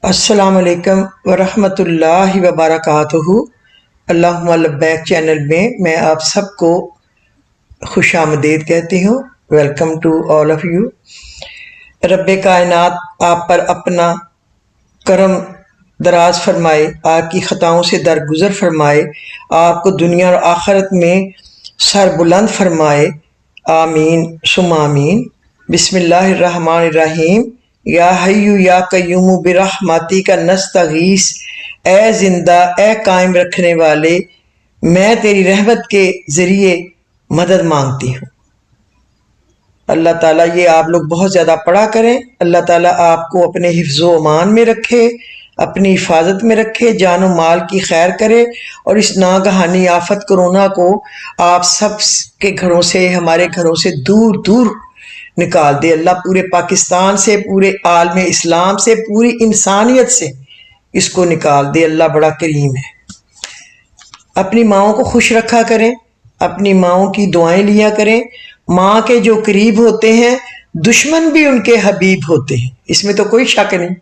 السلام علیکم ورحمۃ اللہ وبرکاتہ۔ اللہم لبیک چینل میں آپ سب کو خوش آمدید کہتی ہوں۔ Welcome to all of you. رب کائنات آپ پر اپنا کرم دراز فرمائے، آپ کی خطاؤں سے درگزر فرمائے، آپ کو دنیا اور آخرت میں سر بلند فرمائے، آمین ثم آمین۔ بسم اللہ الرحمن الرحیم۔ یا حی یا قیوم برحمتک نستغیث، اے زندہ اے قائم رکھنے والے، میں تیری رحمت کے ذریعے مدد مانگتی ہوں۔ اللہ تعالیٰ یہ آپ لوگ بہت زیادہ پڑھا کریں۔ اللہ تعالیٰ آپ کو اپنے حفظ و امان میں رکھے، اپنی حفاظت میں رکھے، جان و مال کی خیر کرے، اور اس ناگہانی آفت کرونا کو آپ سب کے گھروں سے، ہمارے گھروں سے دور دور نکال دے۔ اللہ پورے پاکستان سے، پورے عالم اسلام سے، پوری انسانیت سے اس کو نکال دے۔ اللہ بڑا کریم ہے۔ اپنی ماؤں کو خوش رکھا کریں، اپنی ماؤں کی دعائیں لیا کریں۔ ماں کے جو قریب ہوتے ہیں دشمن بھی ان کے حبیب ہوتے ہیں، اس میں تو کوئی شک نہیں۔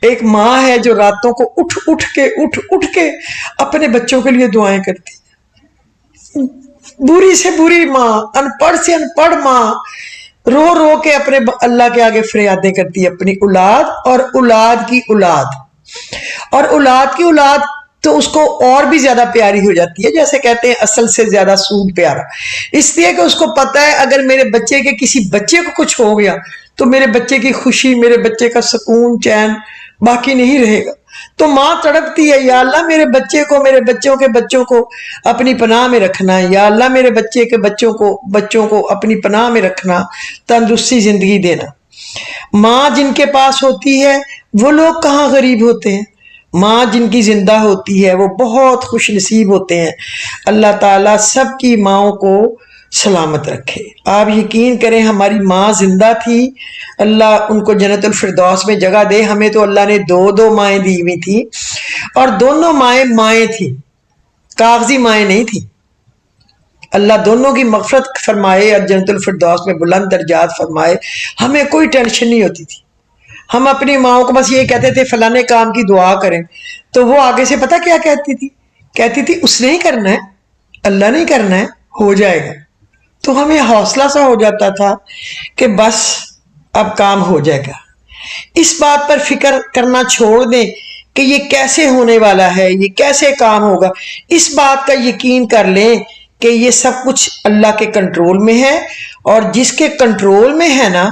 ایک ماں ہے جو راتوں کو اٹھ کے اپنے بچوں کے لیے دعائیں کرتی، بری سے بری ماں، ان پڑھ سے ان پڑھ ماں، رو رو کے اپنے اللہ کے آگے فریادیں کرتی ہے، اپنی اولاد اور اولاد کی اولاد، اور اولاد کی اولاد تو اس کو اور بھی زیادہ پیاری ہو جاتی ہے۔ جیسے کہتے ہیں اصل سے زیادہ سود پیارا، اس لیے کہ اس کو پتا ہے اگر میرے بچے کے کسی بچے کو کچھ ہو گیا تو میرے بچے کی خوشی، میرے بچے کا سکون چین باقی نہیں رہے گا۔ تو ماں تڑپتی ہے، یا اللہ میرے بچے کو، میرے بچوں کے بچوں کو اپنی پناہ میں رکھنا، یا اللہ میرے بچے کے بچوں کو اپنی پناہ میں رکھنا، تندرستی زندگی دینا۔ ماں جن کے پاس ہوتی ہے وہ لوگ کہاں غریب ہوتے ہیں، ماں جن کی زندہ ہوتی ہے وہ بہت خوش نصیب ہوتے ہیں۔ اللہ تعالیٰ سب کی ماؤں کو سلامت رکھے۔ آپ یقین کریں ہماری ماں زندہ تھی، اللہ ان کو جنت الفردوس میں جگہ دے۔ ہمیں تو اللہ نے دو مائیں دی ہوئی تھی، اور دونوں مائیں تھیں، کاغذی مائیں نہیں تھیں۔ اللہ دونوں کی مغفرت فرمائے اور جنت الفردوس میں بلند درجات فرمائے۔ ہمیں کوئی ٹینشن نہیں ہوتی تھی، ہم اپنی ماؤں کو بس یہ کہتے تھے فلانے کام کی دعا کریں، تو وہ آگے سے پتہ کیا کہتی تھی اس نے ہی کرنا ہے، اللہ نے ہی کرنا ہے، ہو جائے گا۔ تو ہمیں حوصلہ سا ہو جاتا تھا کہ بس اب کام ہو جائے گا۔ اس بات پر فکر کرنا چھوڑ دیں کہ یہ کیسے ہونے والا ہے، یہ کیسے کام ہوگا۔ اس بات کا یقین کر لیں کہ یہ سب کچھ اللہ کے کنٹرول میں ہے، اور جس کے کنٹرول میں ہے نا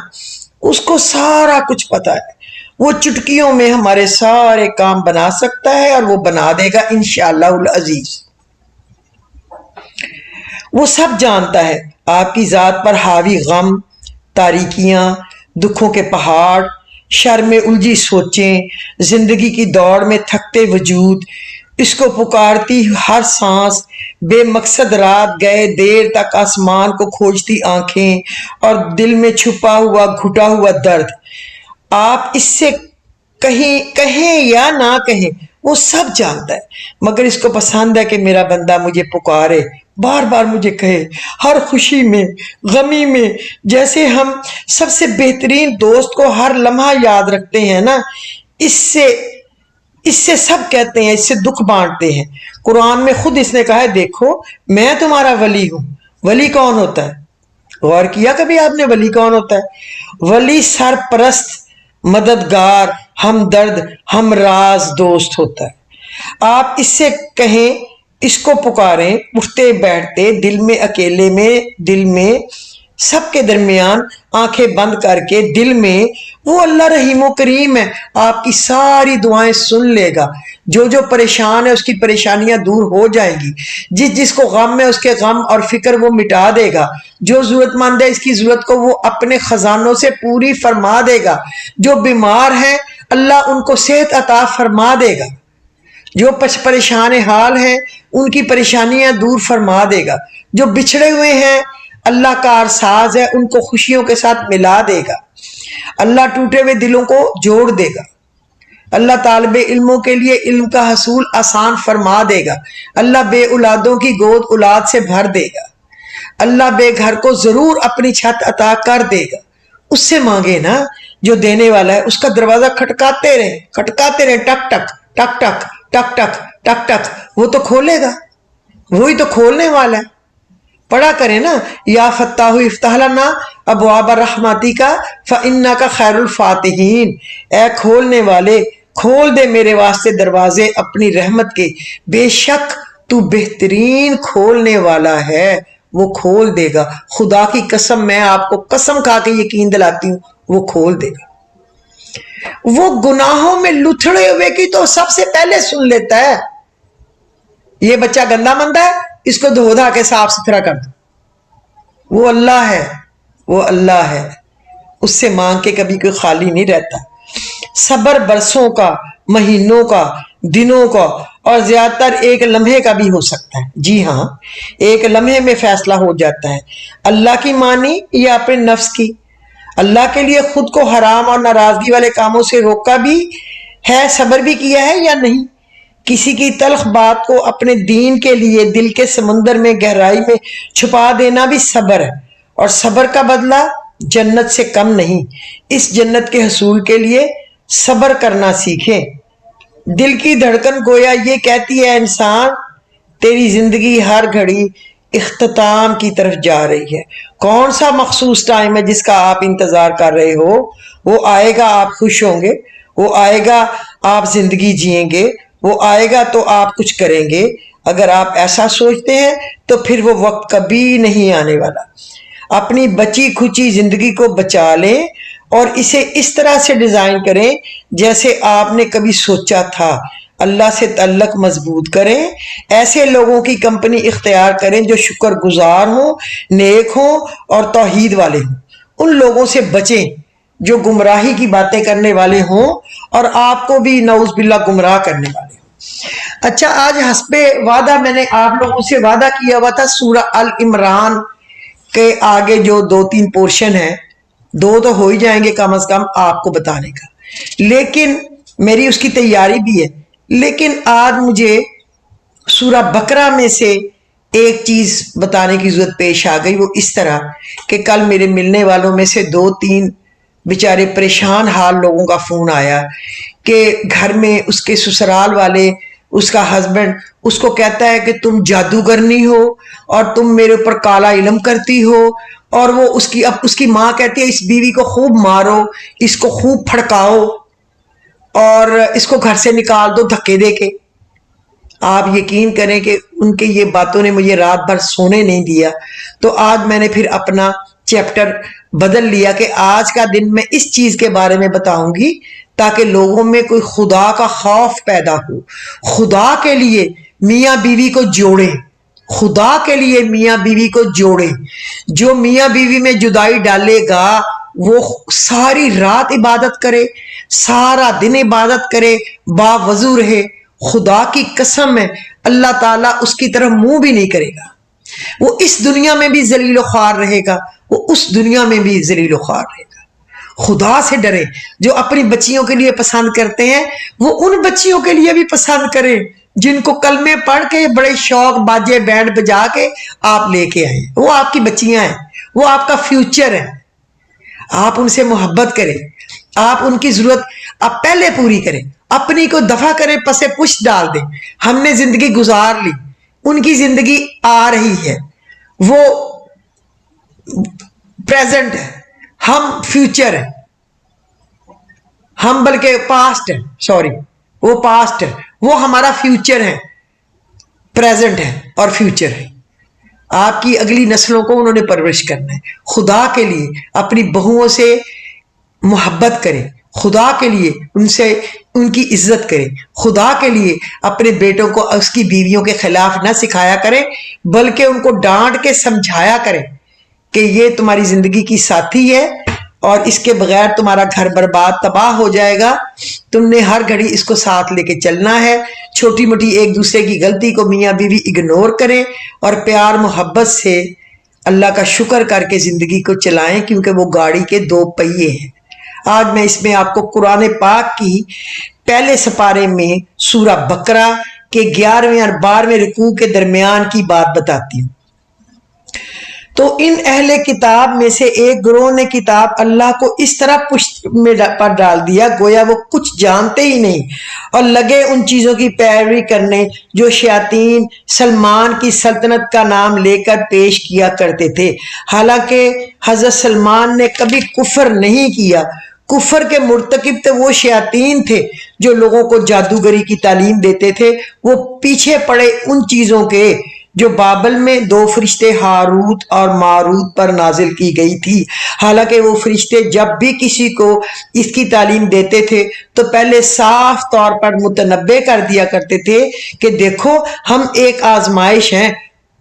اس کو سارا کچھ پتا ہے۔ وہ چٹکیوں میں ہمارے سارے کام بنا سکتا ہے، اور وہ بنا دے گا انشاءاللہ العزیز۔ وہ سب جانتا ہے۔ آپ کی ذات پر حاوی غم، تاریکیاں، دکھوں کے پہاڑ، شر میں الجھی سوچیں، زندگی کی دوڑ میں تھکتے وجود، اس کو پکارتی ہر سانس، بے مقصد رات گئے دیر تک آسمان کو کھوجتی آنکھیں، اور دل میں چھپا ہوا گھٹا ہوا درد۔ آپ اس سے کہیں یا نہ کہیں وہ سب جانتا ہے، مگر اس کو پسند ہے کہ میرا بندہ مجھے پکارے، بار بار مجھے کہے، ہر خوشی میں غمی میں۔ جیسے ہم سب سے بہترین دوست کو ہر لمحہ یاد رکھتے ہیں نا، اس سے سب کہتے ہیں، اس سے دکھ بانٹتے ہیں۔ قرآن میں خود اس نے کہا ہے دیکھو میں تمہارا ولی ہوں۔ ولی کون ہوتا ہے؟ غور کیا کبھی آپ نے ولی کون ہوتا ہے؟ ولی سرپرست، مددگار، ہمدرد، ہمراز دوست ہوتا ہے۔ آپ اس سے کہیں، اس کو پکاریں، اٹھتے بیٹھتے، دل میں اکیلے میں، دل میں سب کے درمیان آنکھیں بند کر کے دل میں، وہ اللہ رحیم و کریم ہے، آپ کی ساری دعائیں سن لے گا۔ جو پریشان ہے اس کی پریشانیاں دور ہو جائیں گی، جس کو غم ہے اس کے غم اور فکر وہ مٹا دے گا، جو ضرورت مند ہے اس کی ضرورت کو وہ اپنے خزانوں سے پوری فرما دے گا، جو بیمار ہیں اللہ ان کو صحت عطا فرما دے گا، جو پریشان حال ہیں ان کی پریشانیاں دور فرما دے گا، جو بچھڑے ہوئے ہیں اللہ کارساز ہے ان کو خوشیوں کے ساتھ ملا دے گا، اللہ ٹوٹے ہوئے دلوں کو جوڑ دے گا، اللہ طالب علموں کے لیے علم کا حصول آسان فرما دے گا، اللہ بے اولادوں کی گود اولاد سے بھر دے گا، اللہ بے گھر کو ضرور اپنی چھت عطا کر دے گا۔ اس سے مانگے نا جو دینے والا ہے. اس کا دروازہ کھٹکاتے رہے, ٹک ٹک ٹک ٹک ٹک ٹک ٹک ٹک, وہ تو کھولے گا, وہی تو کھولنے والا ہے. پڑھا کریں نا, یا فتاح افتح لنا ابواب رحمتی کا فانک خیر الفاتحین, اے کھولنے والے کھول دے میرے واسطے دروازے اپنی رحمت کے, بے شک تو بہترین کھولنے والا ہے, وہ کھول دے گا. خدا کی قسم, میں آپ کو قسم کھا کے یقین دلاتی ہوں, وہ کھول دے گا. وہ گناہوں میں لتھڑے ہوئے کی تو سب سے پہلے سن لیتا ہے. یہ بچہ گندا مندہ ہے, اس کو دھو دھا کے صاف ستھرا کر دو. وہ اللہ ہے, وہ اللہ ہے, اس سے مانگ کے کبھی کوئی خالی نہیں رہتا. صبر برسوں کا, مہینوں کا, دنوں کا, اور زیادہ تر ایک لمحے کا بھی ہو سکتا ہے. جی ہاں, ایک لمحے میں فیصلہ ہو جاتا ہے. اللہ کی مانی یا اپنے نفس کی. اللہ کے لیے خود کو حرام اور ناراضگی والے کاموں سے روکا بھی ہے, صبر بھی کیا ہے یا نہیں. کسی کی تلخ بات کو اپنے دین کے لیے دل کے سمندر میں گہرائی میں چھپا دینا بھی صبر ہے, اور صبر کا بدلہ جنت سے کم نہیں. اس جنت کے حصول کے لیے صبر کرنا سیکھیں. دل کی دھڑکن گویا یہ کہتی ہے, انسان تیری زندگی ہر گھڑی اختتام کی طرف جا رہی ہے. کون سا مخصوص ٹائم ہے جس کا آپ انتظار کر رہے ہو؟ وہ آئے گا, آپ خوش ہوں گے. وہ آئے گا, آپ زندگی جئیں گے. وہ آئے گا تو آپ کچھ کریں گے. اگر آپ ایسا سوچتے ہیں تو پھر وہ وقت کبھی نہیں آنے والا. اپنی بچی کھچی زندگی کو بچا لیں اور اسے اس طرح سے ڈیزائن کریں جیسے آپ نے کبھی سوچا تھا. اللہ سے تعلق مضبوط کریں. ایسے لوگوں کی کمپنی اختیار کریں جو شکر گزار ہوں, نیک ہوں اور توحید والے ہوں. ان لوگوں سے بچیں جو گمراہی کی باتیں کرنے والے ہوں اور آپ کو بھی نعوذ باللہ گمراہ کرنے والے ہوں. اچھا, آج حسب وعدہ میں نے آپ لوگوں سے وعدہ کیا ہوا تھا سورہ ال-عمران کے آگے جو 2-3 پورشن ہیں, 2 تو ہو ہی جائیں گے کم از کم آپ کو بتانے کا, لیکن میری اس کی تیاری بھی ہے. لیکن آج مجھے سورہ بقرہ میں سے ایک چیز بتانے کی ضرورت پیش آ گئی. وہ اس طرح کہ کل میرے ملنے والوں میں سے 2-3 بیچارے پریشان حال لوگوں کا فون آیا کہ گھر میں اس کے سسرال والے, اس کا ہسبینڈ اس کو کہتا ہے کہ تم جادوگرنی ہو اور تم میرے اوپر کالا علم کرتی ہو, اور وہ اس کی ماں کہتی ہے اس بیوی کو خوب مارو, اس کو خوب پھڑکاؤ اور اس کو گھر سے نکال دو دھکے دے کے. آپ یقین کریں کہ ان کے یہ باتوں نے مجھے رات بھر سونے نہیں دیا. تو آج میں نے پھر اپنا چیپٹر بدل لیا کہ آج کا دن میں اس چیز کے بارے میں بتاؤں گی تاکہ لوگوں میں کوئی خدا کا خوف پیدا ہو. خدا کے لیے میاں بیوی کو جوڑیں, خدا کے لیے میاں بیوی کو جوڑیں. جو میاں بیوی میں جدائی ڈالے گا وہ ساری رات عبادت کرے, سارا دن عبادت کرے, باوضو رہے, خدا کی قسم ہے اللہ تعالیٰ اس کی طرف منہ بھی نہیں کرے گا. وہ اس دنیا میں بھی ذلیل و خوار رہے گا, وہ اس دنیا میں بھی ذلیل و خوار رہے گا. خدا سے ڈرے. جو اپنی بچیوں کے لیے پسند کرتے ہیں وہ ان بچیوں کے لیے بھی پسند کریں جن کو کلمے پڑھ کے بڑے شوق باجے بینڈ بجا کے آپ لے کے آئے. وہ آپ کی بچیاں ہیں, وہ آپ کا فیوچر ہے. آپ ان سے محبت کریں, آپ ان کی ضرورت آپ پہلے پوری کریں, اپنی کو دفع کریں, پسے پشت ڈال دیں. ہم نے زندگی گزار لی, ان کی زندگی آ رہی ہے, وہ پریزنٹ ہے, ہم فیوچر ہے, ہم بلکہ پاسٹ ہے, سوری وہ پاسٹ ہے, وہ ہمارا فیوچر ہے, پریزنٹ ہے اور فیوچر ہے. آپ کی اگلی نسلوں کو انہوں نے پرورش کرنا ہے. خدا کے لیے اپنی بہوؤں سے محبت کریں, خدا کے لیے ان سے ان کی عزت کریں, خدا کے لیے اپنے بیٹوں کو اس کی بیویوں کے خلاف نہ سکھایا کریں بلکہ ان کو ڈانٹ کے سمجھایا کریں کہ یہ تمہاری زندگی کی ساتھی ہے اور اس کے بغیر تمہارا گھر برباد تباہ ہو جائے گا. تم نے ہر گھڑی اس کو ساتھ لے کے چلنا ہے. چھوٹی موٹی ایک دوسرے کی غلطی کو میاں بیوی اگنور کریں اور پیار محبت سے اللہ کا شکر کر کے زندگی کو چلائیں, کیونکہ وہ گاڑی کے 2 پہیے ہیں. آج میں اس میں آپ کو قرآن پاک کی پہلے سپارے میں سورہ بقرہ کے 11ویں اور 12ویں رکوع کے درمیان کی بات بتاتی ہوں. تو ان اہل کتاب میں سے ایک گروہ نے کتاب اللہ کو اس طرح پشت میں پر ڈال دیا گویا وہ کچھ جانتے ہی نہیں، اور لگے ان چیزوں کی پیروی کرنے جو شیاطین سلمان کی سلطنت کا نام لے کر پیش کیا کرتے تھے، حالانکہ حضرت سلمان نے کبھی کفر نہیں کیا۔ کفر کے مرتکب تو وہ شیاطین تھے جو لوگوں کو جادوگری کی تعلیم دیتے تھے، وہ پیچھے پڑے ان چیزوں کے جو بابل میں دو فرشتے ہاروت اور ماروت پر نازل کی گئی تھی۔ حالانکہ وہ فرشتے جب بھی کسی کو اس کی تعلیم دیتے تھے تو پہلے صاف طور پر متنبع کر دیا کرتے تھے کہ دیکھو ہم ایک آزمائش ہیں،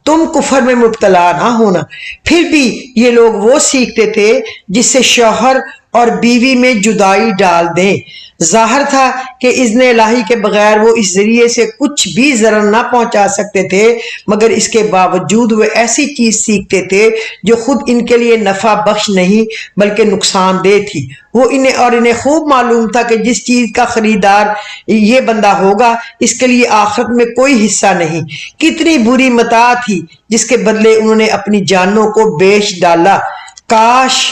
تم کفر میں مبتلا نہ ہونا۔ پھر بھی یہ لوگ وہ سیکھتے تھے جس سے شوہر اور بیوی میں جدائی ڈال دیں۔ ظاہر تھا کہ اذن الہی کے بغیر وہ اس ذریعے سے کچھ بھی ضرر نہ پہنچا سکتے تھے، مگر اس کے باوجود وہ ایسی چیز سیکھتے تھے جو خود ان کے لیے نفع بخش نہیں بلکہ نقصان دہ تھی۔ انہیں خوب معلوم تھا کہ جس چیز کا خریدار یہ بندہ ہوگا اس کے لیے آخرت میں کوئی حصہ نہیں۔ کتنی بری متاع تھی جس کے بدلے انہوں نے اپنی جانوں کو بیچ ڈالا۔ کاش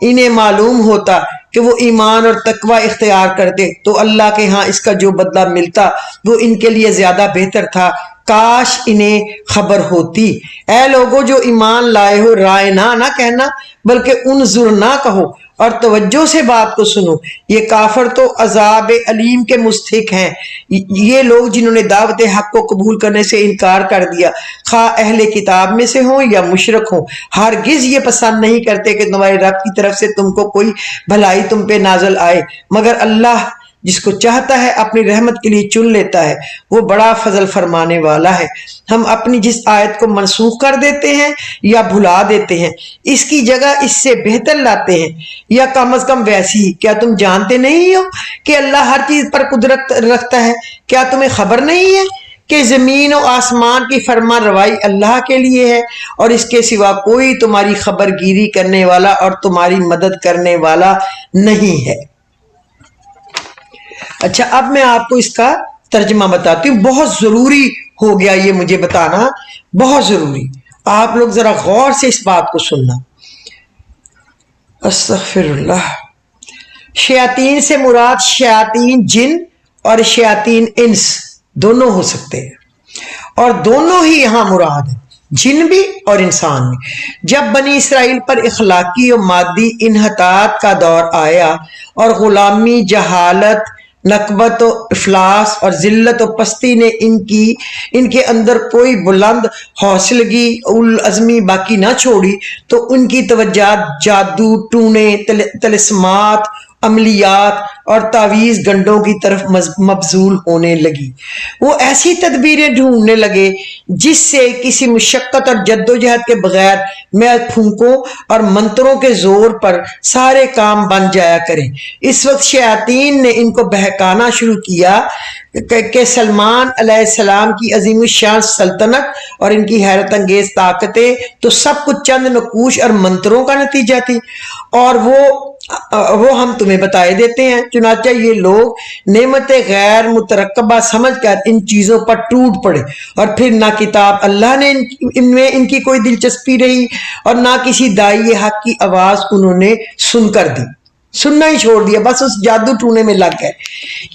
انہیں معلوم ہوتا کہ وہ ایمان اور تقوی اختیار کرتے تو اللہ کے ہاں اس کا جو بدلہ ملتا وہ ان کے لیے زیادہ بہتر تھا۔ کاش انہیں خبر ہوتی۔ اے لوگو جو ایمان لائے ہو، رائنا نہ کہنا بلکہ انظر نہ کہو، اور توجہ سے بات کو سنو۔ یہ کافر تو عذاب علیم کے مستحق ہیں، یہ لوگ جنہوں نے دعوت حق کو قبول کرنے سے انکار کر دیا، خواہ اہل کتاب میں سے ہوں یا مشرک ہوں، ہرگز یہ پسند نہیں کرتے کہ تمہارے رب کی طرف سے تم کو کوئی بھلائی تم پہ نازل آئے، مگر اللہ جس کو چاہتا ہے اپنی رحمت کے لیے چن لیتا ہے، وہ بڑا فضل فرمانے والا ہے۔ ہم اپنی جس آیت کو منسوخ کر دیتے ہیں یا بھلا دیتے ہیں اس کی جگہ اس سے بہتر لاتے ہیں، یا کم از کم ویسی ہی۔ کیا تم جانتے نہیں ہو کہ اللہ ہر چیز پر قدرت رکھتا ہے؟ کیا تمہیں خبر نہیں ہے کہ زمین و آسمان کی فرما روائی اللہ کے لیے ہے، اور اس کے سوا کوئی تمہاری خبر گیری کرنے والا اور تمہاری مدد کرنے والا نہیں ہے۔ اچھا، اب میں آپ کو اس کا ترجمہ بتاتی ہوں، بہت ضروری ہو گیا یہ مجھے بتانا، بہت ضروری۔ آپ لوگ ذرا غور سے اس بات کو سننا۔ استغفر اللہ۔ شیاطین سے مراد شیاطین جن اور شیاطین انس دونوں ہو سکتے ہیں، اور دونوں ہی یہاں مراد ہیں، جن بھی اور انسان بھی۔ جب بنی اسرائیل پر اخلاقی و مادی انحطاط کا دور آیا اور غلامی، جہالت، نکبت و افلاس اور ذلت و پستی نے ان کے اندر کوئی بلند حوصلگی العزمی باقی نہ چھوڑی تو ان کی توجہات جادو، ٹونے، طلسمات، عملیات اور تعویذ گنڈوں کی طرف مبذول ہونے لگی۔ وہ ایسی تدبیریں ڈھونڈنے لگے جس سے کسی مشقت اور جدوجہد کے بغیر محض پھونکوں اور منتروں کے زور پر سارے کام بن جایا کریں۔ اس وقت شیاطین نے ان کو بہکانا شروع کیا کہ سلمان علیہ السلام کی عظیم الشان سلطنت اور ان کی حیرت انگیز طاقتیں تو سب کچھ چند نقوش اور منتروں کا نتیجہ تھی، اور وہ ہم تمہیں بتائے دیتے ہیں۔ چنانچہ یہ لوگ نعمت غیر مترقبہ سمجھ کر ان چیزوں پر ٹوٹ پڑے، اور پھر نہ کتاب اللہ نے ان میں ان کی کوئی دلچسپی رہی اور نہ کسی داعی حق کی آواز انہوں نے سن کر دی، سننا ہی چھوڑ دیا، بس اس جادو ٹونے میں لگ گئے۔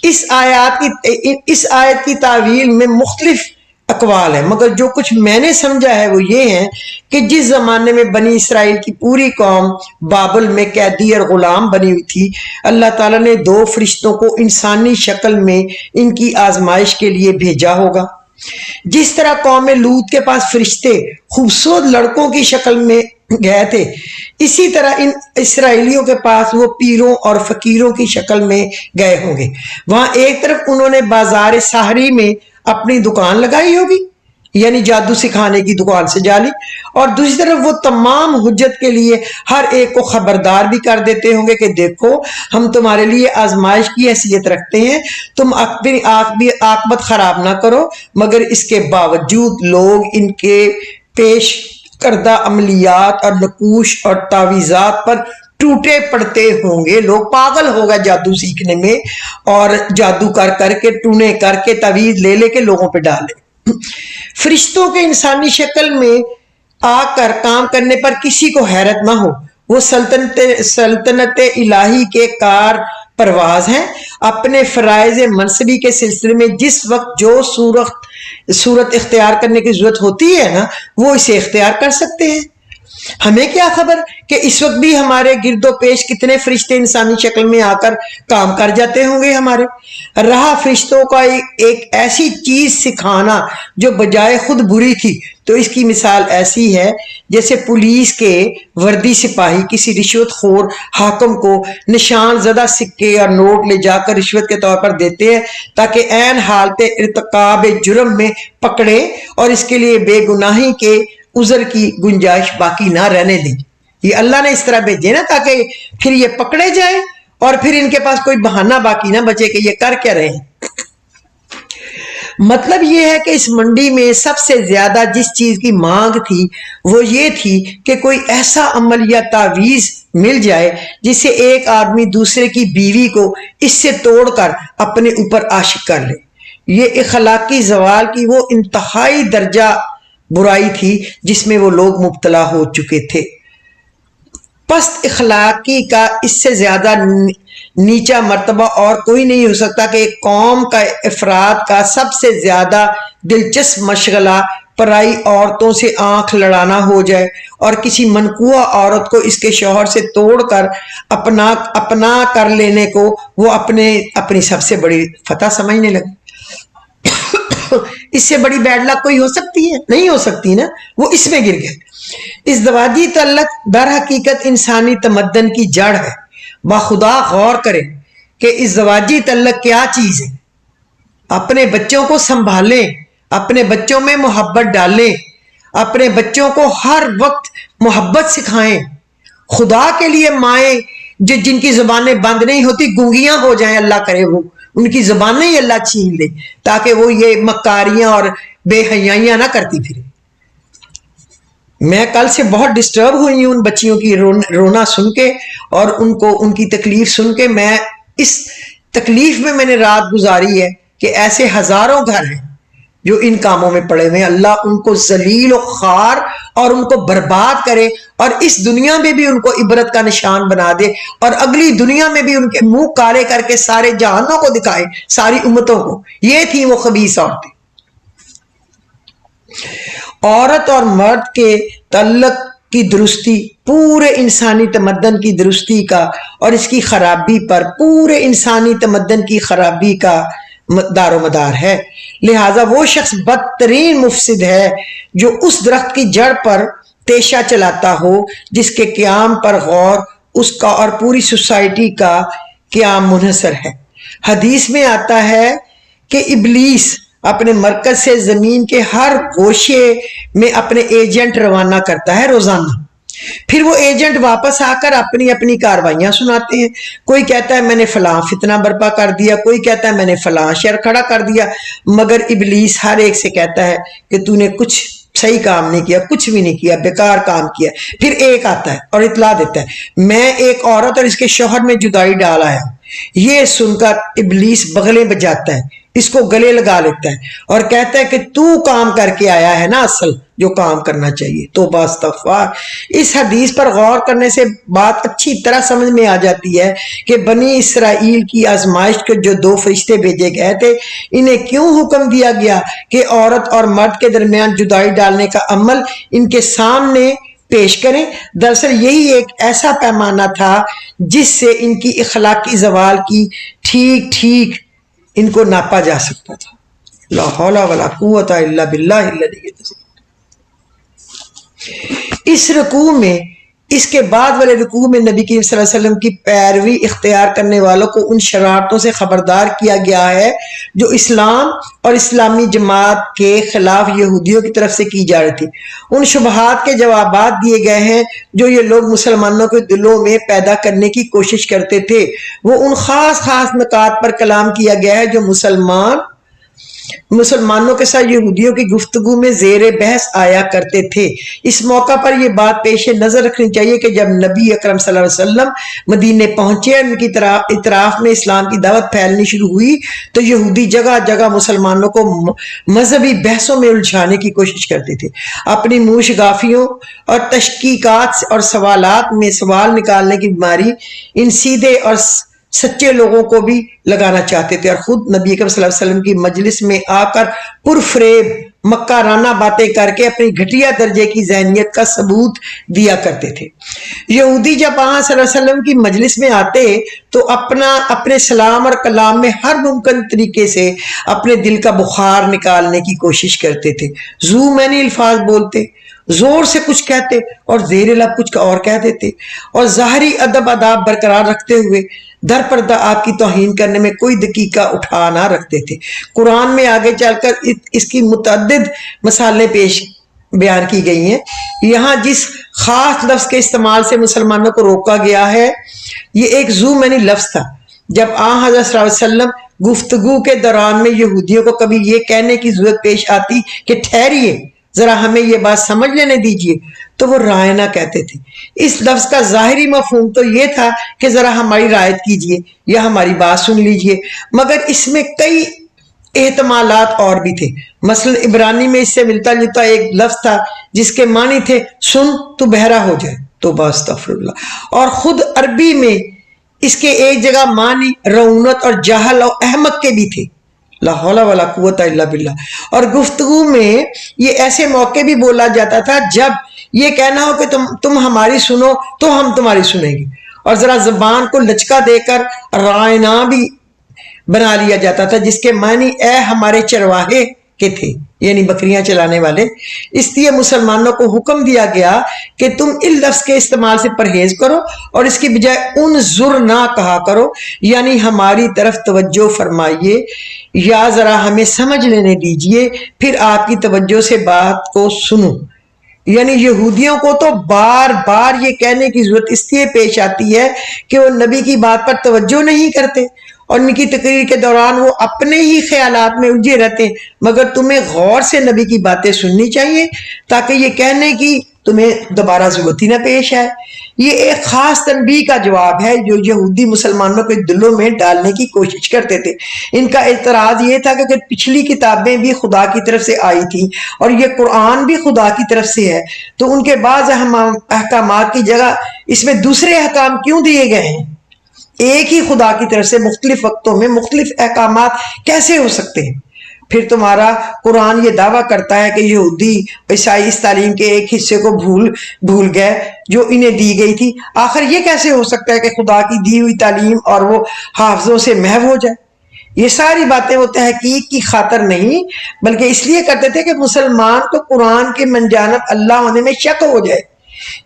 اس آیت کی تعویل میں مختلف اقوال ہیں، مگر جو کچھ میں نے سمجھا ہے وہ یہ ہے کہ جس زمانے میں بنی اسرائیل کی پوری قوم بابل میں قیدی اور غلام بنی ہوئی تھی، اللہ تعالیٰ نے دو فرشتوں کو انسانی شکل میں ان کی آزمائش کے لیے بھیجا ہوگا۔ جس طرح قوم لوط کے پاس فرشتے خوبصورت لڑکوں کی شکل میں گئے تھے، اسی طرح ان اسرائیلیوں کے پاس وہ پیروں اور فقیروں کی شکل میں گئے ہوں گے۔ وہاں ایک طرف انہوں نے بازار ساحری میں اپنی دکان لگائی ہوگی، یعنی جادو سکھانے کی دکان سجا لی، اور دوسری طرف وہ تمام حجت کے لیے ہر ایک کو خبردار بھی کر دیتے ہوں گے کہ دیکھو ہم تمہارے لیے آزمائش کی حیثیت رکھتے ہیں، تم اپنی عاقبت خراب نہ کرو، مگر اس کے باوجود لوگ ان کے پیش کردہ عملیات اور نقوش اور تعویذات پر ٹوٹے پڑتے ہوں گے۔ لوگ پاگل ہوگا جادو سیکھنے میں، اور جادو کر کے ٹونے کر کے تعویذ لے کے لوگوں پہ ڈالے۔ فرشتوں کے انسانی شکل میں آ کر کام کرنے پر کسی کو حیرت نہ ہو۔ وہ سلطنت الہی کے کار پرواز ہیں۔ اپنے فرائض منصبی کے سلسلے میں جس وقت جو صورت اختیار کرنے کی ضرورت ہوتی ہے نا، وہ اسے اختیار کر سکتے ہیں۔ ہمیں کیا خبر کہ اس وقت بھی ہمارے گرد و پیش کتنے فرشتے انسانی شکل میں آ کر کام کر جاتے ہوں گے ہمارے۔ رہا فرشتوں کا ایک ایسی چیز سکھانا جو بجائے خود بری تھی، تو اس کی مثال ایسی ہے جیسے پولیس کے وردی سپاہی کسی رشوت خور حاکم کو نشان زدہ سکے اور نوٹ لے جا کر رشوت کے طور پر دیتے ہیں تاکہ عین حالت ارتکاب جرم میں پکڑے اور اس کے لیے بے گناہی کے عذر کی گنجائش باقی نہ رہنے دیں۔ یہ اللہ نے اس طرح بھیجے نا تاکہ پھر یہ پکڑے جائیں اور پھر ان کے پاس کوئی بہانہ باقی نہ بچے کہ یہ کر کیا رہے ہیں۔ مطلب یہ ہے کہ اس منڈی میں سب سے زیادہ جس چیز کی مانگ تھی وہ یہ تھی کہ کوئی ایسا عمل یا تعویذ مل جائے جس سے ایک آدمی دوسرے کی بیوی کو اس سے توڑ کر اپنے اوپر عاشق کر لے۔ یہ اخلاقی زوال کی وہ انتہائی درجہ برائی تھی جس میں وہ لوگ مبتلا ہو چکے تھے۔ پست اخلاقی کا اس سے زیادہ نیچا مرتبہ اور کوئی نہیں ہو سکتا کہ ایک قوم کا افراد کا سب سے زیادہ دلچسپ مشغلہ پرائی عورتوں سے آنکھ لڑانا ہو جائے اور کسی منقوہ عورت کو اس کے شوہر سے توڑ کر اپنا کر لینے کو وہ اپنی سب سے بڑی فتح سمجھنے لگے۔ اس سے بڑی بیڈ لک کوئی ہو سکتی ہے؟ نہیں ہو سکتی نا۔ وہ اس میں گر گئے۔ ازدواجی تعلق در حقیقت انسانی تمدن کی جڑ ہے۔ باخدا غور کریں کہ ازدواجی تعلق کیا چیز ہے۔ اپنے بچوں کو سنبھالیں، اپنے بچوں میں محبت ڈالیں، اپنے بچوں کو ہر وقت محبت سکھائیں۔ خدا کے لیے مائیں جن کی زبانیں بند نہیں ہوتی گونگیاں ہو جائیں، اللہ کرے وہ ان کی زبانیں ہی اللہ چھین لے تاکہ وہ یہ مکاریاں اور بے حیائیاں نہ کرتی پھرے۔ میں کل سے بہت ڈسٹرب ہوئی ہوں ان بچیوں کی رونا سن کے اور ان کی تکلیف سن کے۔ میں اس تکلیف میں نے رات گزاری ہے کہ ایسے ہزاروں گھر ہیں جو ان کاموں میں پڑے ہوئے ہیں۔ اللہ ان کو ذلیل و خوار اور ان کو برباد کرے اور اس دنیا میں بھی ان کو عبرت کا نشان بنا دے اور اگلی دنیا میں بھی ان کے منہ کالے کر کے سارے جہانوں کو دکھائے، ساری امتوں کو۔ یہ تھی وہ خبیث عورتیں۔ عورت اور مرد کے تعلق کی درستی پورے انسانی تمدن کی درستی کا اور اس کی خرابی پر پورے انسانی تمدن کی خرابی کا دار و مدار ہے۔ لہذا وہ شخص بدترین مفسد ہے جو اس درخت کی جڑ پر تیشہ چلاتا ہو جس کے قیام پر غور اس کا اور پوری سوسائٹی کا قیام منحصر ہے۔ حدیث میں آتا ہے کہ ابلیس اپنے مرکز سے زمین کے ہر گوشے میں اپنے ایجنٹ روانہ کرتا ہے روزانہ۔ پھر وہ ایجنٹ واپس آ کر اپنی اپنی کاروائیاں سناتے ہیں۔ کوئی کہتا ہے میں نے فلاں فتنہ برپا کر دیا، کوئی کہتا ہے میں نے فلاں شر کھڑا کر دیا، مگر ابلیس ہر ایک سے کہتا ہے کہ تو نے کچھ صحیح کام نہیں کیا، کچھ بھی نہیں کیا، بیکار کام کیا۔ پھر ایک آتا ہے اور اطلاع دیتا ہے میں ایک عورت اور اس کے شوہر میں جدائی ڈال آیا ہوں۔ یہ سن کر ابلیس بغلیں بجاتا ہے، اس کو گلے لگا لیتا ہے اور کہتا ہے کہ تو کام کر کے آیا ہے نا اصل جو کام کرنا چاہیے۔ توبہ استغفار۔ اس حدیث پر غور کرنے سے بات اچھی طرح سمجھ میں آ جاتی ہے کہ بنی اسرائیل کی آزمائش کے جو 2 فرشتے بھیجے گئے تھے انہیں کیوں حکم دیا گیا کہ عورت اور مرد کے درمیان جدائی ڈالنے کا عمل ان کے سامنے پیش کریں۔ دراصل یہی ایک ایسا پیمانہ تھا جس سے ان کی اخلاقی زوال کی ٹھیک ان کو ناپا جا سکتا تھا۔ لا حول ولا قوت الا باللہ العلی العظیم۔ اس رکوع میں اس کے بعد والے رکوع میں نبی کریم صلی اللہ علیہ وسلم کی پیروی اختیار کرنے والوں کو ان شرارتوں سے خبردار کیا گیا ہے جو اسلام اور اسلامی جماعت کے خلاف یہودیوں کی طرف سے کی جا رہی تھی۔ ان شبہات کے جوابات دیے گئے ہیں جو یہ لوگ مسلمانوں کے دلوں میں پیدا کرنے کی کوشش کرتے تھے۔ وہ ان خاص نکات پر کلام کیا گیا ہے جو مسلمان مسلمانوں کے ساتھ یہودیوں کی گفتگو میں زیر بحث آیا کرتے تھے۔ اس موقع پر یہ بات پیش نظر رکھنی چاہیے کہ جب نبی اکرم صلی اللہ علیہ وسلم مدینے پہنچے اور ان کی اطراف میں اسلام کی دعوت پھیلنی شروع ہوئی تو یہودی جگہ جگہ مسلمانوں کو مذہبی بحثوں میں الجھانے کی کوشش کرتے تھے۔ اپنی موش گافیوں اور تشکیکات اور سوالات میں سوال نکالنے کی بیماری ان سیدھے اور سچے لوگوں کو بھی لگانا چاہتے تھے، اور خود نبی اکرم صلی اللہ علیہ وسلم کی مجلس میں آ کر پرفریب مکارانہ باتیں کر کے اپنی گھٹیا درجے کی ذہنیت کا ثبوت دیا کرتے تھے۔ یہودی جب آن صلی اللہ علیہ وسلم کی مجلس میں آتے تو اپنے سلام اور کلام میں ہر ممکن طریقے سے اپنے دل کا بخار نکالنے کی کوشش کرتے تھے۔ زو معنی الفاظ بولتے، زور سے کچھ کہتے اور زیر لب کچھ اور کہہ دیتے، اور ظاہری ادب آداب برقرار رکھتے ہوئے در پردہ آپ کی توہین کرنے میں کوئی دقیقہ اٹھا نہ رکھتے تھے۔ قرآن میں آگے چل کر اس کی متعدد مثالیں بیان کی گئی ہیں۔ یہاں جس خاص لفظ کے استعمال سے مسلمانوں کو روکا گیا ہے یہ ایک ذو معنی لفظ تھا۔ جب آن حضرت صلی اللہ علیہ وسلم گفتگو کے دوران میں یہودیوں کو کبھی یہ کہنے کی ضرورت پیش آتی کہ ٹھہریے ذرا ہمیں یہ بات سمجھ لینے دیجیے تو وہ رائنا کہتے تھے۔ اس لفظ کا ظاہری مفہوم تو یہ تھا کہ ذرا ہماری رعایت کیجیے یا ہماری بات سن لیجیے، مگر اس میں کئی احتمالات اور بھی تھے۔ مثلا عبرانی میں اس سے ملتا جلتا ایک لفظ تھا جس کے معنی تھے سن تو بہرا ہو جائے، تو استغفر اللہ، اور خود عربی میں اس کے ایک جگہ معنی رعونت اور جہل اور احمق کے بھی تھے۔ لا حول ولا قوت الا باللہ۔ اور گفتگو میں یہ ایسے موقع بھی بولا جاتا تھا جب یہ کہنا ہو کہ تم ہماری سنو تو ہم تمہاری سنیں گے، اور ذرا زبان کو لچکا دے کر رائنا بھی بنا لیا جاتا تھا جس کے معنی اے ہمارے چرواہے کے تھے، یعنی بکریاں چلانے والے۔ اس لیے مسلمانوں کو حکم دیا گیا کہ تم اس لفظ کے استعمال سے پرہیز کرو اور اس کی بجائے انظر نہ کہا کرو، یعنی ہماری طرف توجہ فرمائیے یا ذرا ہمیں سمجھ لینے دیجیے، پھر آپ کی توجہ سے بات کو سنو۔ یعنی یہودیوں کو تو بار بار یہ کہنے کی ضرورت اس لیے پیش آتی ہے کہ وہ نبی کی بات پر توجہ نہیں کرتے اور ان کی تقریر کے دوران وہ اپنے ہی خیالات میں الجھے رہتے ہیں، مگر تمہیں غور سے نبی کی باتیں سننی چاہیے تاکہ یہ کہنے کی تمہیں دوبارہ ضرورت ہی نہ پیش آئے۔ یہ ایک خاص تنبیہ کا جواب ہے جو یہودی مسلمانوں کے دلوں میں ڈالنے کی کوشش کرتے تھے۔ ان کا اعتراض یہ تھا کہ پچھلی کتابیں بھی خدا کی طرف سے آئی تھیں اور یہ قرآن بھی خدا کی طرف سے ہے، تو ان کے بعض احکامات کی جگہ اس میں دوسرے احکام کیوں دیے گئے ہیں؟ ایک ہی خدا کی طرف سے مختلف وقتوں میں مختلف احکامات کیسے ہو سکتے ہیں؟ پھر تمہارا قرآن یہ دعویٰ کرتا ہے کہ یہودی عیسائی اس تعلیم کے ایک حصے کو بھول گئے جو انہیں دی گئی تھی۔ آخر یہ کیسے ہو سکتا ہے کہ خدا کی دی ہوئی تعلیم اور وہ حافظوں سے محو ہو جائے؟ یہ ساری باتیں وہ تحقیق کی خاطر نہیں بلکہ اس لیے کرتے تھے کہ مسلمان کو قرآن کے منجانب اللہ ہونے میں شک ہو جائے۔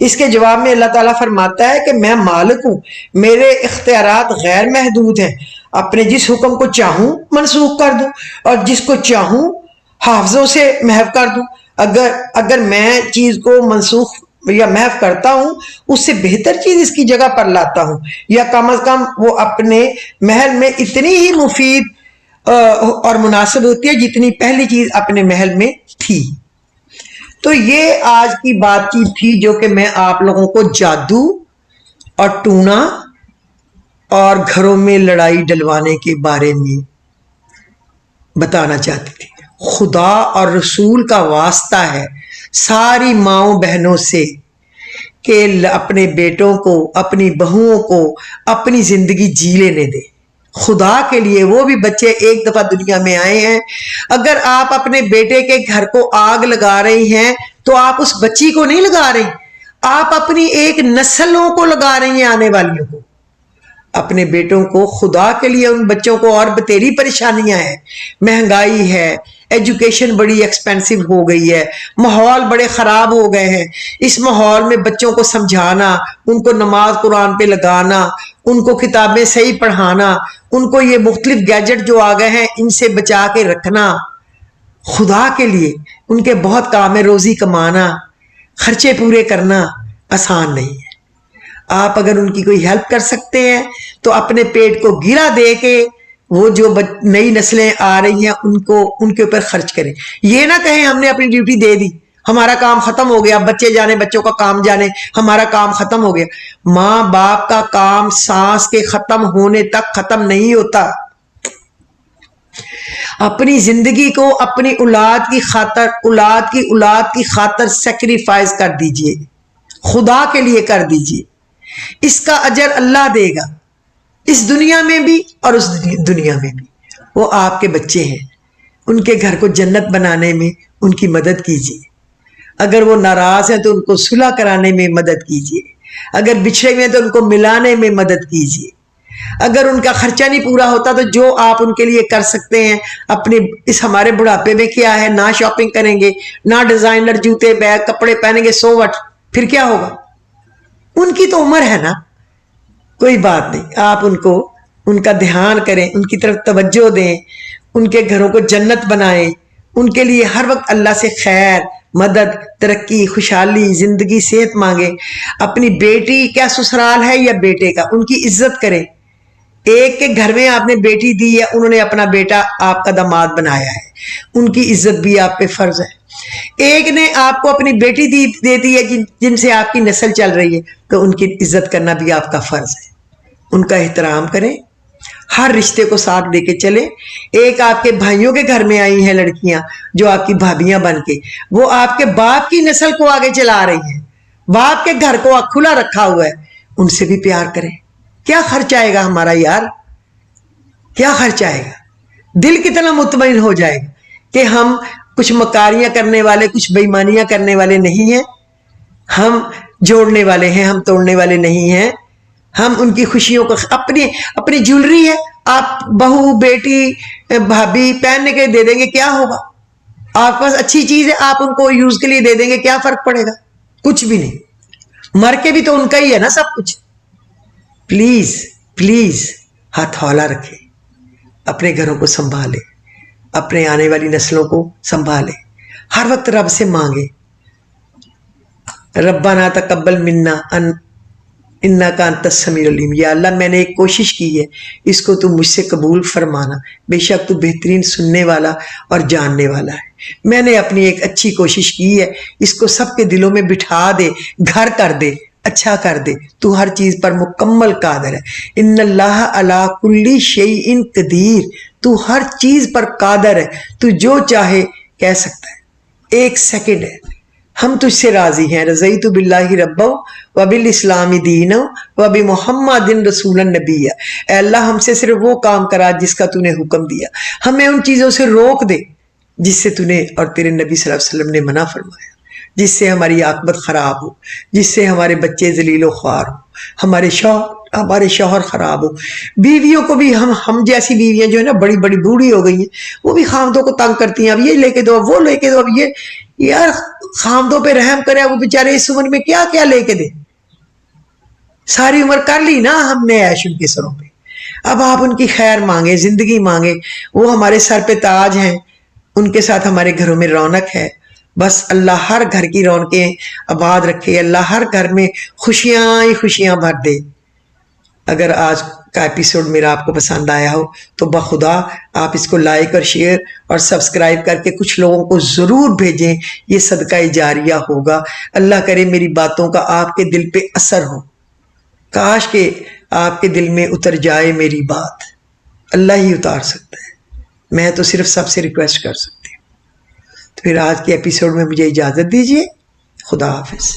اس کے جواب میں اللہ تعالیٰ فرماتا ہے کہ میں مالک ہوں، میرے اختیارات غیر محدود ہیں، اپنے جس حکم کو چاہوں منسوخ کر دوں اور جس کو چاہوں حافظوں سے محو کر دوں۔ اگر میں چیز کو منسوخ یا محو کرتا ہوں اس سے بہتر چیز اس کی جگہ پر لاتا ہوں، یا کم از کم وہ اپنے محل میں اتنی ہی مفید اور مناسب ہوتی ہے جتنی پہلی چیز اپنے محل میں تھی۔ تو یہ آج کی بات چیت تھی جو کہ میں آپ لوگوں کو جادو اور ٹونا اور گھروں میں لڑائی ڈلوانے کے بارے میں بتانا چاہتی تھی۔ خدا اور رسول کا واسطہ ہے ساری ماؤں بہنوں سے کہ اپنے بیٹوں کو اپنی بہوؤں کو اپنی زندگی جی لینے دے۔ خدا کے لیے وہ بھی بچے ایک دفعہ دنیا میں آئے ہیں، اگر آپ اپنے بیٹے کے گھر کو آگ لگا رہی ہیں تو آپ اس بچی کو نہیں لگا رہی، آپ اپنی ایک نسلوں کو لگا رہی ہیں، آنے والیوں کو، اپنے بیٹوں کو۔ خدا کے لیے ان بچوں کو اور بتیری پریشانیاں ہیں، مہنگائی ہے، ایجوکیشن بڑی ایکسپینسو ہو گئی ہے، ماحول بڑے خراب ہو گئے ہیں۔ اس ماحول میں بچوں کو سمجھانا، ان کو نماز قرآن پہ لگانا، ان کو کتابیں صحیح پڑھانا، ان کو یہ مختلف گیجٹ جو آ گئے ہیں ان سے بچا کے رکھنا، خدا کے لیے ان کے بہت کام ہے۔ روزی کمانا، خرچے پورے کرنا آسان نہیں ہے۔ آپ اگر ان کی کوئی ہیلپ کر سکتے ہیں تو اپنے پیٹ کو گرا دے کے وہ جو نئی نسلیں آ رہی ہیں ان کے اوپر خرچ کریں. یہ نہ کہیں ہم نے اپنی ڈیوٹی دے دی، ہمارا کام ختم ہو گیا، بچے جانے بچوں کا کام جانے، ہمارا کام ختم ہو گیا. ماں باپ کا کام سانس کے ختم ہونے تک ختم نہیں ہوتا. اپنی زندگی کو اپنی اولاد کی خاطر سیکریفائز کر دیجئے، خدا کے لیے کر دیجئے. اس کا اجر اللہ دے گا، اس دنیا میں بھی اور اس دنیا میں بھی. وہ آپ کے بچے ہیں، ان کے گھر کو جنت بنانے میں ان کی مدد کیجیے. اگر وہ ناراض ہیں تو ان کو صلح کرانے میں مدد کیجیے. اگر بچھڑے ہوئے ہیں تو ان کو ملانے میں مدد کیجیے. اگر ان کا خرچہ نہیں پورا ہوتا تو جو آپ ان کے لیے کر سکتے ہیں اپنے اس ہمارے بڑھاپے میں کیا ہے، نہ شاپنگ کریں گے، نہ ڈیزائنر جوتے بیگ کپڑے پہنیں گے، سو وٹ، پھر کیا ہوگا؟ ان کی تو عمر ہے نا. کوئی بات نہیں، آپ ان کا دھیان کریں، ان کی طرف توجہ دیں، ان کے گھروں کو جنت بنائیں، ان کے لیے ہر وقت اللہ سے خیر، مدد، ترقی، خوشحالی، زندگی، صحت مانگیں. اپنی بیٹی کیا سسرال ہے یا بیٹے کا، ان کی عزت کریں. ایک کے گھر میں آپ نے بیٹی دی ہے، انہوں نے اپنا بیٹا آپ کا داماد بنایا ہے، ان کی عزت بھی آپ پہ فرض ہے. ایک نے آپ کو اپنی بیٹی دے دی ہے جن سے آپ کی نسل چل رہی ہے، تو ان کی عزت کرنا بھی آپ کا فرض ہے. ان کا احترام کریں، ہر رشتے کو ساتھ لے کے چلیں. ایک آپ کے بھائیوں کے گھر میں آئی ہیں لڑکیاں جو آپ کی بھابیاں بن کے، وہ آپ کے باپ کی نسل کو آگے چلا رہی ہیں، باپ کے گھر کو کھلا رکھا ہوا ہے. ان سے بھی پیار کریں. کیا خرچ آئے گا ہمارا یار، کیا خرچ آئے گا؟ دل کتنا مطمئن ہو جائے گا کہ ہم کچھ مکاریاں کرنے والے، کچھ بےایمانیاں کرنے والے نہیں ہیں. ہم جوڑنے والے ہیں، ہم توڑنے والے نہیں ہیں. ہم ان کی خوشیوں کو اپنی جولری ہے، آپ بہو بیٹی بھابھی پہننے کے دے دیں گے، کیا ہوگا؟ آپ پاس اچھی چیز ہے، آپ ان کو یوز کے لیے دے دیں گے، کیا فرق پڑے گا؟ کچھ بھی نہیں. مر کے بھی تو ان کا ہی ہے نا سب کچھ. پلیز پلیز ہتھولا رکھے، اپنے گھروں کو سنبھالے، اپنے آنے والی نسلوں کو سنبھالے. ہر وقت رب سے مانگے، ربنا تقبل منا انک انت السمیع العلیم. یا اللہ میں نے ایک کوشش کی ہے، اس کو تو مجھ سے قبول فرمانا، بے شک تو بہترین سننے والا اور جاننے والا ہے. میں نے اپنی ایک اچھی کوشش کی ہے، اس کو سب کے دلوں میں بٹھا دے، گھر کر دے، اچھا کر دے. تو ہر چیز پر مکمل قادر ہے. ان اللہ علی کل شیء قدیر. تو ہر چیز پر قادر ہے، تو جو چاہے کہہ سکتا ہے. ایک سیکنڈ ہے. ہم تجھ سے راضی ہیں، رضیت باللہ ربا وبالاسلام دینا وبمحمد رسول النبی. اے اللہ ہم سے صرف وہ کام کرا جس کا تو نے حکم دیا، ہمیں ان چیزوں سے روک دے جس سے تو نے اور تیرے نبی صلی اللہ علیہ وسلم نے منع فرمایا، جس سے ہماری عاقبت خراب ہو، جس سے ہمارے بچے ذلیل و خوار ہو، ہمارے شوہر خراب ہو. بیویوں کو بھی ہم جیسی بیویاں جو ہے نا بڑی بڑی بوڑھی ہو گئی ہیں، وہ بھی خامدوں کو تنگ کرتی ہیں، اب یہ لے کے دو، اب وہ لے کے دو. اب یہ یار خامدوں پہ رحم کرے، وہ بیچارے اس عمر میں کیا کیا لے کے دے. ساری عمر کر لی نا ہم نے عیش ان کے سروں پہ. اب آپ ان کی خیر مانگے، زندگی مانگے. وہ ہمارے سر پہ تاج ہیں، ان کے ساتھ ہمارے گھروں میں رونق ہے. بس اللہ ہر گھر کی رونقیں آباد رکھے، اللہ ہر گھر میں خوشیاں ہی خوشیاں بھر دے. اگر آج کا ایپیسوڈ میرا آپ کو پسند آیا ہو تو بخدا آپ اس کو لائک اور شیئر اور سبسکرائب کر کے کچھ لوگوں کو ضرور بھیجیں. یہ صدقہ جاریہ ہوگا. اللہ کرے میری باتوں کا آپ کے دل پہ اثر ہو. کاش کہ آپ کے دل میں اتر جائے میری بات. اللہ ہی اتار سکتا ہے، میں تو صرف سب سے ریکویسٹ کر سکتی ہوں. تو پھر آج کے ایپیسوڈ میں مجھے اجازت دیجیے. خدا حافظ.